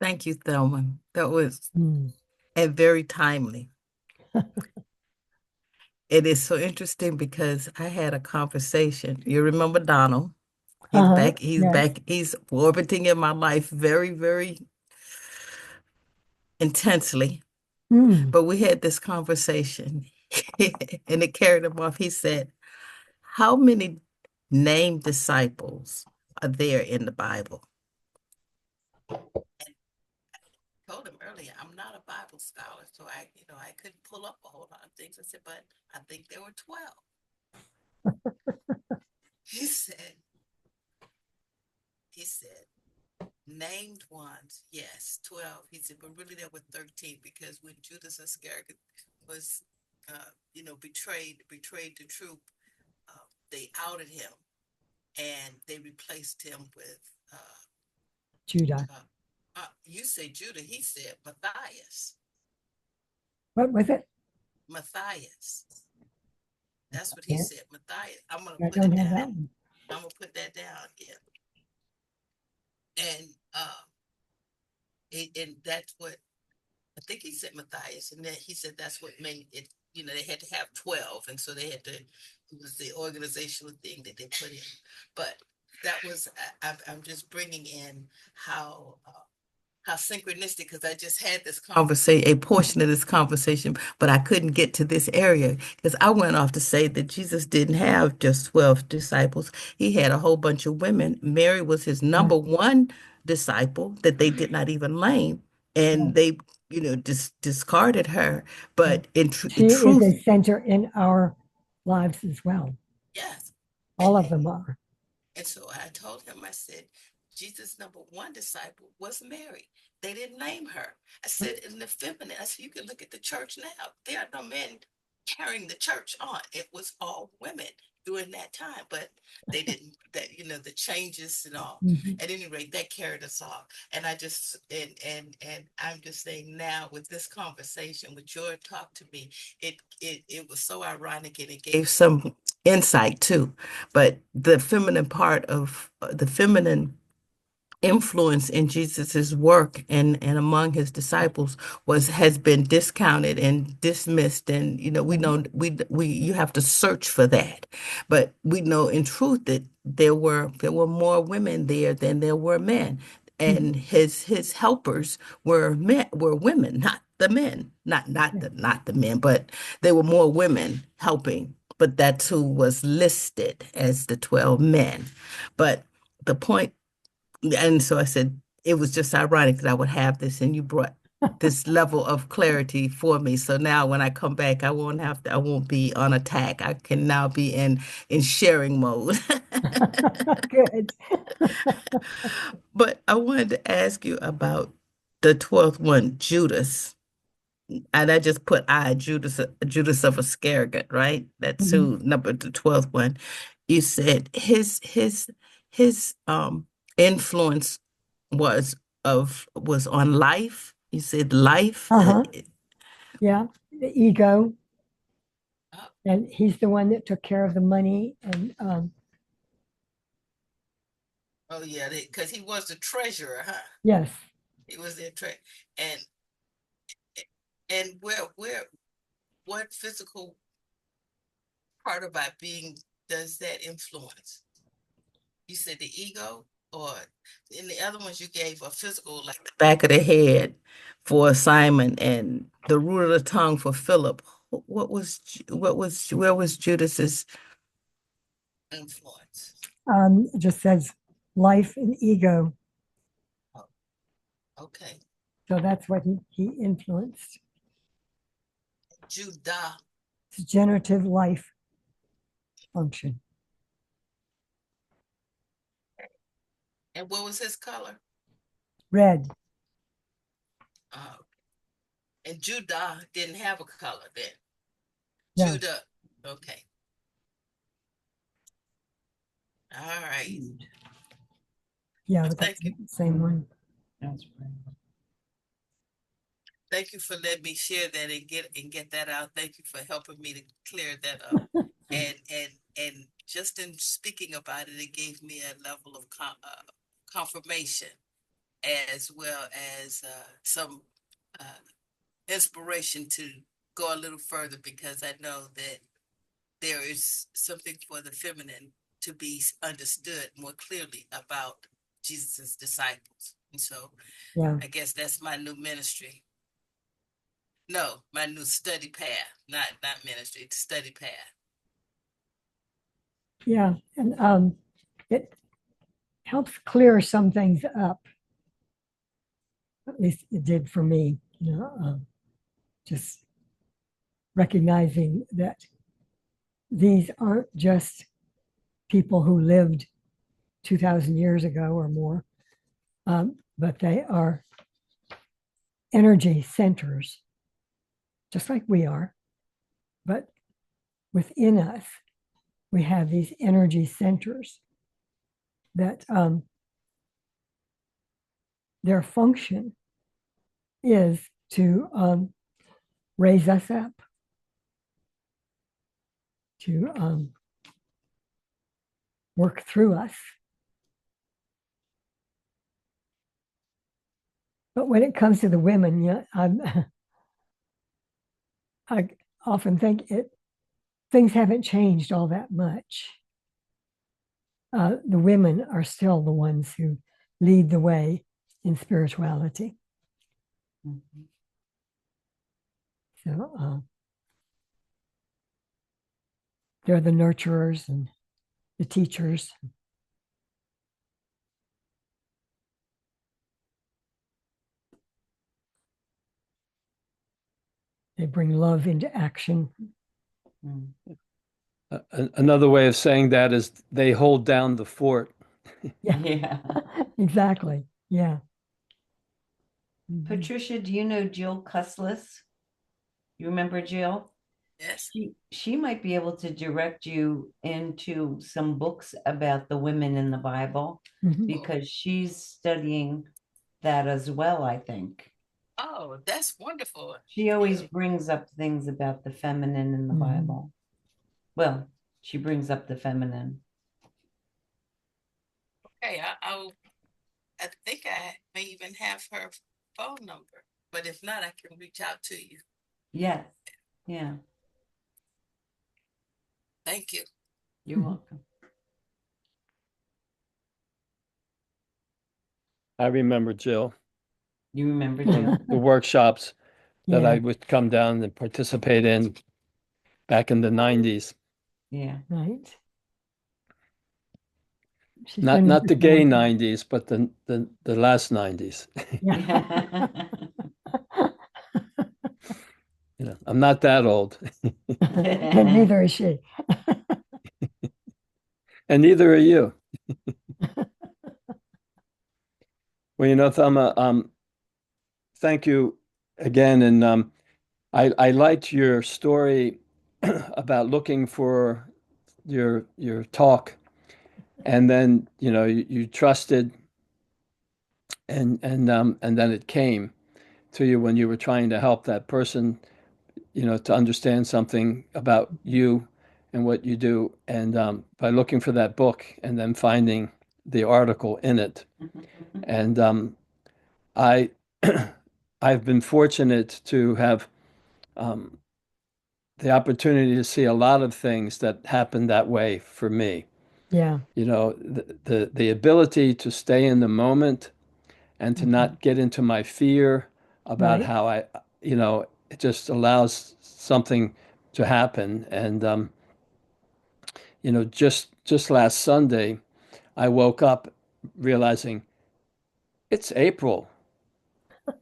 Thank you, Thelma. That was Mm. very timely. It is so interesting because I had a conversation. You remember Donald? Uh-huh. He's Yes. back, he's orbiting in my life very, very intensely. Mm. But we had this conversation and it carried him off. He said, how many named disciples are there in the Bible? I told him earlier, I'm not a Bible scholar, so I couldn't pull up a whole lot of things. I said, but I think there were 12. He said, he said, named ones, yes, 12. He said, but really there were 13 because when Judas Iscariot was, betrayed the truth, they outed him and they replaced him with, Judah. you say Judah, he said Matthias. What was it? Matthias. That's what he Yeah, said, Matthias. I'm going to I put don't it have down. that one. I'm going to put that down again. And, and that's what I think he said Matthias, and then he said that's what made it. They had to have 12, and so they had to. It was the organizational thing that they put in, but that was. I'm just bringing in how synchronistic, because I just had this conversation, a portion of this conversation, but I couldn't get to this area because I went off to say that Jesus didn't have just 12 disciples. He had a whole bunch of women. Mary was his Yeah, number one disciple that they did not even name, yeah, and they, discarded her. yeah. But in She is truth, a center in our lives as well. yes. And, All of them are. And so I told him, I said, Jesus' number one disciple was Mary. They didn't name her. I said, in the feminine, I said, you can look at the church now. There are no men carrying the church on. It was all women during that time, but they didn't, the changes and all. Mhm. At any rate, that carried us off. And I just, and I'm just saying now with this conversation, with your talk to me, it was so ironic and it gave some insight too, but the feminine part of the feminine influence in Jesus's work and among his disciples was has been discounted and dismissed, and we Right. know we you have to search for that, but we know in truth that there were more women there than there were men, Mhm. and his helpers were women, not the men, Yeah. not the men, but there were more women helping, but that's who was listed as the 12 men. But the point, and so I said, it was just ironic that I would have this, and you brought this level of clarity for me. So now when I come back, I won't be on attack. I can now be in sharing mode. Good. But I wanted to ask you about the 12th one, Judas. And I just put Judas of Iscariot, right? That's Mhm. who number the 12th one. You said his influence was on life. You said life. Uh-huh. Yeah. The ego. Uh, And he's the one that took care of the money. And oh yeah, because he was the treasurer, huh? yes. He was their treasurer. And and what physical part of our being does that influence? You said the ego, or in the other ones you gave a physical, like the back of the head for Simon and the root of the tongue for Philip. Where was Judas's influence? It just says life and ego. Oh, okay. So that's what he influenced. Judah. It's generative life function. And what was his color? Red. Uh, and Judah didn't have a color then. No. Judah. Okay. All right. Yeah, Well, but that's thank you. the same one. Thank you for letting me share that and get that out. Thank you for helping me to clear that up. And just in speaking about it, it gave me a level of confirmation as well as some uh, inspiration to go a little further, because I know that there is something for the feminine to be understood more clearly about Jesus's disciples. And so Yeah. I guess that's my new ministry. No, my new study path, not ministry, it's study path. Yeah. And it helps clear some things up. At least it did for me. Just recognizing that these aren't just people who lived 2,000 years ago or more, but they are energy centers, just like we are. But within us, we have these energy centers that their function is to raise us up, to work through us. But when it comes to the women, yeah, I often think things haven't changed all that much. The women are still the ones who lead the way in spirituality. Mhm. So they're the nurturers and the teachers. They bring love into action. Mm. Another way of saying that is they hold down the fort. Yeah, Yeah. exactly. Yeah. Mhm. Patricia, do you know Jill Cuslis? You remember Jill? Yes. She might be able to direct you into some books about the women in the Bible Mhm. because she's studying that as well, I think. Oh, that's wonderful. She always Yeah. brings up things about the feminine in the Mhm. Bible. Well, she brings up the feminine. Okay, I think I may even have her phone number, but if not, I can reach out to you. Yes. Yeah. Thank you. You're welcome. I remember Jill You remember from Jill? the workshops that I Yeah, would come down and participate in back in the 90s. Yeah. right. She's Not been with not us the a long gay time. 90s, but the last 90s. Yeah. I'm not that old, And neither is she. and neither are you. Well, Thelma, thank you again, and I liked your story about looking for your talk, and then you trusted, and then it came to you when you were trying to help that person, to understand something about you and what you do, and by looking for that book and then finding the article in it, and I I've been fortunate to have um, the opportunity to see a lot of things that happened that way for me. Yeah. The ability to stay in the moment and to Mhm. not get into my fear about Right. how it just allows something to happen. And just last Sunday, I woke up realizing it's April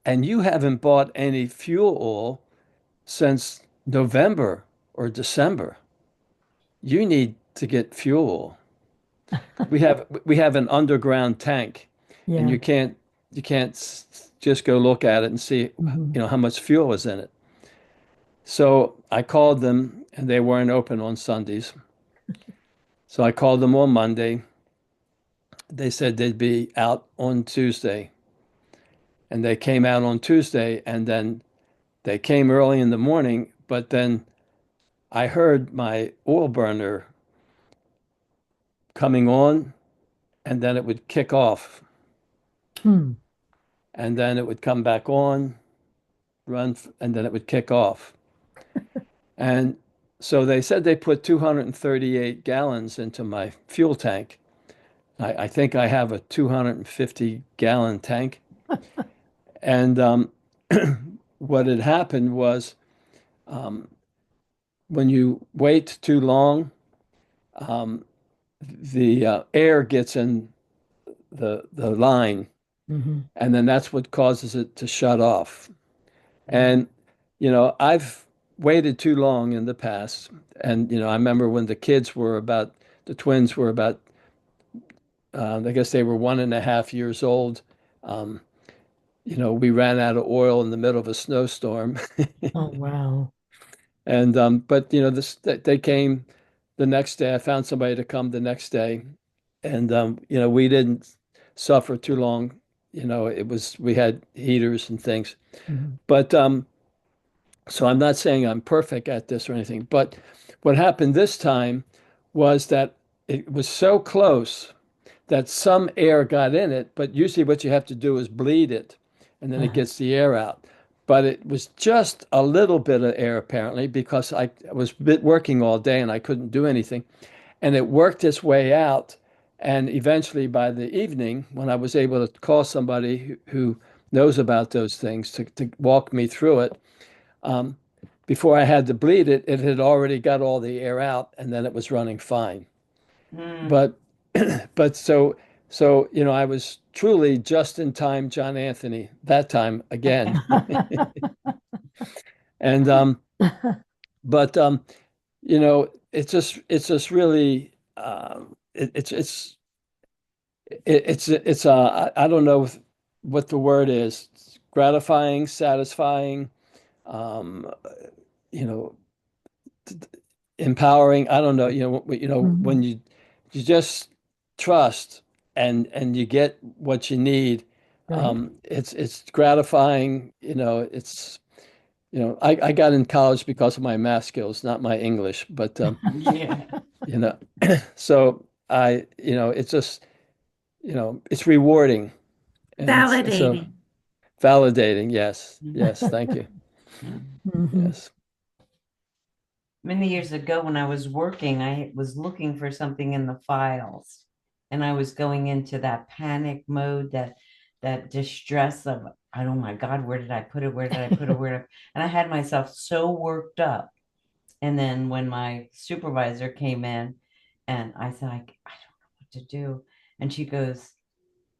and you haven't bought any fuel oil since November or December. You need to get fuel. We have an underground tank, and Yeah. you can't just go look at it and see Mhm. how much fuel is in it. So I called them, and they weren't open on Sundays. So I called them on Monday. They said they'd be out on Tuesday, and they came out on Tuesday, and then they came early in the morning. But then I heard my oil burner coming on, and then it would kick off. Hmm. and then it would come back on, and then it would kick off. And so they said they put 238 gallons into my fuel tank. I think I have a 250-gallon tank. And what had happened was um, when you wait too long, um, the air gets in the line, Hmm. and then that's what causes it to shut off. And I've waited too long in the past, and I remember when the twins were about, I guess they were 1.5 years old. Um, we ran out of oil in the middle of a snowstorm. Oh, wow. And but they came the next day. I found somebody to come the next day, and we didn't suffer too long. We had heaters and things. Mhm. But so I'm not saying I'm perfect at this or anything, but what happened this time was that it was so close that some air got in it, but usually what you have to do is bleed it, and then it Uh-huh. gets the air out. But it was just a little bit of air apparently because I was working all day and I couldn't do anything. And it worked its way out. And eventually by the evening, when I was able to call somebody who knows about those things to walk me through it, um, before I had to bleed it, it had already got all the air out and then it was running fine. Mm. But but I was truly just in time John Anthony that time again. And but it's just really I don't know what the word is. It's gratifying, satisfying, um, you know, empowering. I don't know. When Mhm. you just trust and you get what you need. Right. It's gratifying. I got in college because of my math skills, not my English, but Yeah. you know, so it's just, it's rewarding. And so Validating. validating. Yes. Yes. Thank you. Yeah. Hmm. Yes. Many years ago, when I was working, I was looking for something in the files, and I was going into that panic mode, that distress of, oh my God, where did I put it? Where did I put it? And I had myself so worked up. And then when my supervisor came in, and I said, I don't know what to do. And she goes,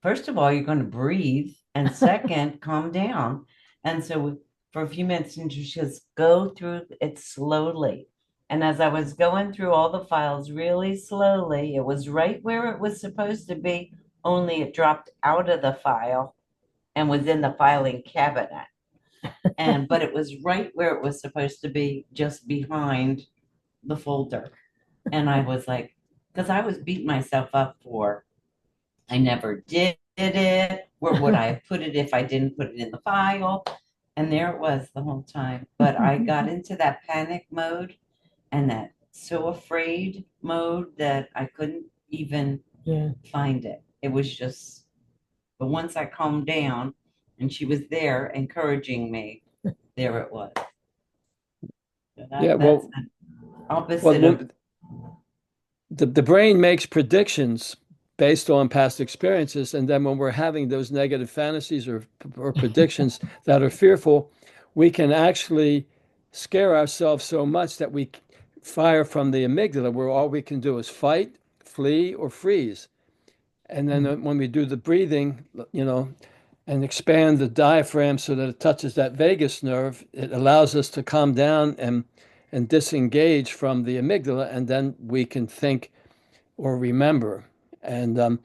first of all, you're going to breathe, and second, calm down. And so for a few minutes, and she says, go through it slowly. And as I was going through all the files really slowly, it was right where it was supposed to be, only it dropped out of the file and was in the filing cabinet. But it was right where it was supposed to be, just behind the folder. And I was like, because I was beating myself up for, I never did it. Where would I have put it if I didn't put it in the file? And there it was the whole time. But I got into that panic mode and that so afraid mode that I couldn't even Yeah. find it. It was just, but once I calmed down and she was there encouraging me, there it was. So Yeah. that's Well, the well, opposite of, the brain makes predictions based on past experiences, and then when we're having those negative fantasies or predictions that are fearful, we can actually scare ourselves so much that we fire from the amygdala, where all we can do is fight, flee, or freeze. And then Mhm. when we do the breathing, and expand the diaphragm so that it touches that vagus nerve, it allows us to calm down and disengage from the amygdala, and then we can think or remember. And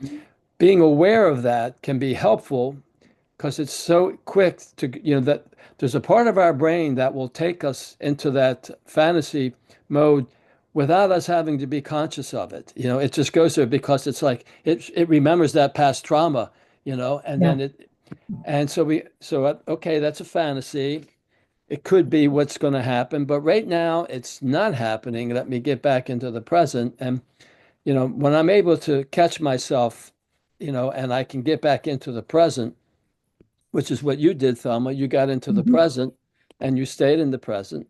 being aware of that can be helpful because it's so quick that there's a part of our brain that will take us into that fantasy mode without us having to be conscious of it. It just goes there because it's like it remembers that past trauma, and Yeah. then okay, that's a fantasy. It could be what's going to happen, but right now it's not happening. Let me get back into the present. And when I'm able to catch myself, and I can get back into the present, which is what you did, Thelma. You got into the Mhm. present and you stayed in the present.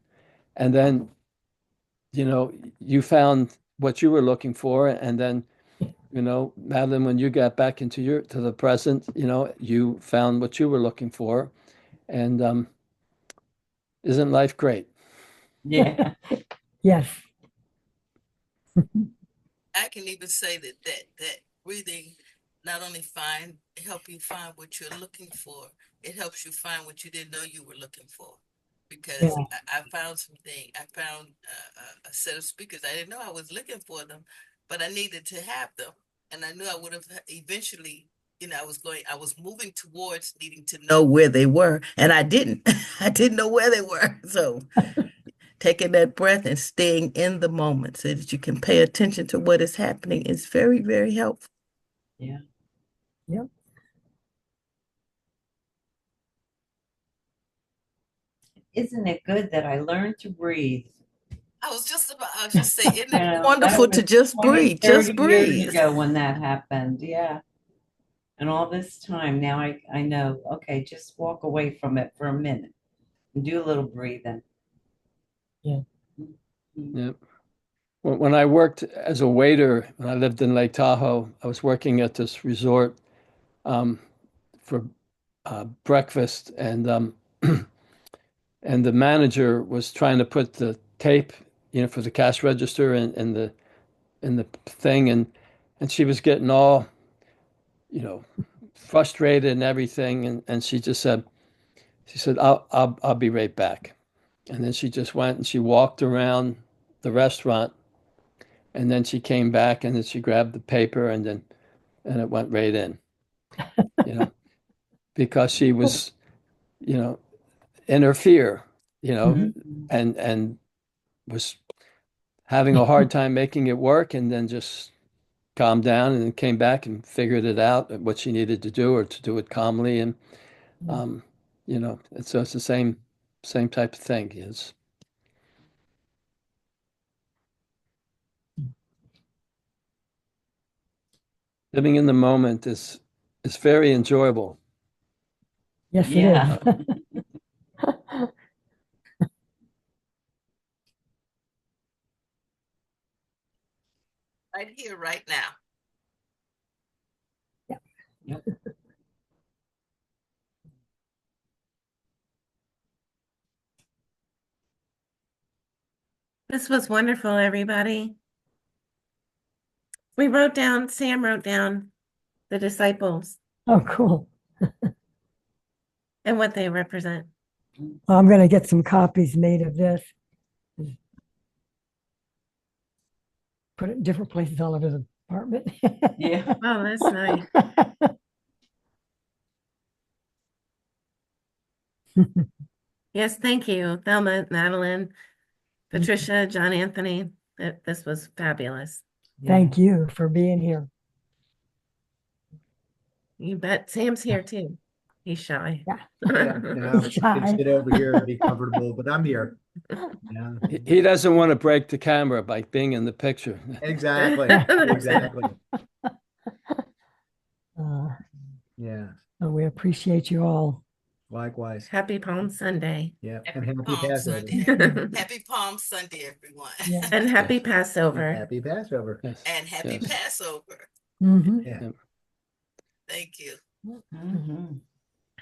And then, you found what you were looking for. And then, Madeline, when you got back to the present, you found what you were looking for. And isn't life great? Yeah. Yes. I can even say that breathing not only help you find what you're looking for, it helps you find what you didn't know you were looking for. Yeah. Because I found something, I found a set of speakers. I didn't know I was looking for them, but I needed to have them, and I knew I would have eventually. I was moving towards needing to know where they were, and I didn't. I didn't know where they were. So taking that breath and staying in the moment so that you can pay attention to what is happening is very, very helpful. Yeah. Yep. Isn't it good that I learned to breathe? I was just saying, isn't You it know, that wonderful to was just 20, breathe? Just 30 years breathe. ago when that happened. Yeah. And all this time now I know, okay, just walk away from it for a minute and do a little breathing. Yeah. Mhm. Yeah. When I worked as a waiter, when I lived in Lake Tahoe, I was working at this resort um, for breakfast, and and the manager was trying to put the tape, for the cash register in the thing, and she was getting all, frustrated and everything, and she said, I'll be right back, and then she just went and she walked around the restaurant, and then she came back and then she grabbed the paper and it went right in, you know, because she was, you know, in her fear, Mhm. and was having a hard time making it work, and then just calmed down and then came back and figured it out what she needed to do or to do it calmly. And um, and so it's the same type of thing. Is living in the moment is very enjoyable. Yes, it Yeah. is. Right here, right now. Yep. This was wonderful, everybody. Sam wrote down the disciples Oh, cool. and what they represent. Well, I'm going to get some copies made of this. Put it in different places all over the apartment. Yeah. Oh, that's nice. Yes, thank you, Thelma, Madeline, Patricia, John Anthony. This was fabulous. Thank you for being here. You bet. Sam's here too. He's shy. Yeah. Yeah, I was thinking Shy. sit over here and be comfortable, but I'm here. Yeah, He doesn't want to break the camera by being in the picture. exactly, exactly. Uh, Yeah, well, we appreciate you all. likewise. Happy Palm Sunday. Yeah, Happy and happy Palm Passover. Sunday. And Happy Palm Sunday, everyone. Yeah. happy Passover. Happy Passover. Yes, And happy yes. Passover. Mhm. Yeah. Thank you. Mhm.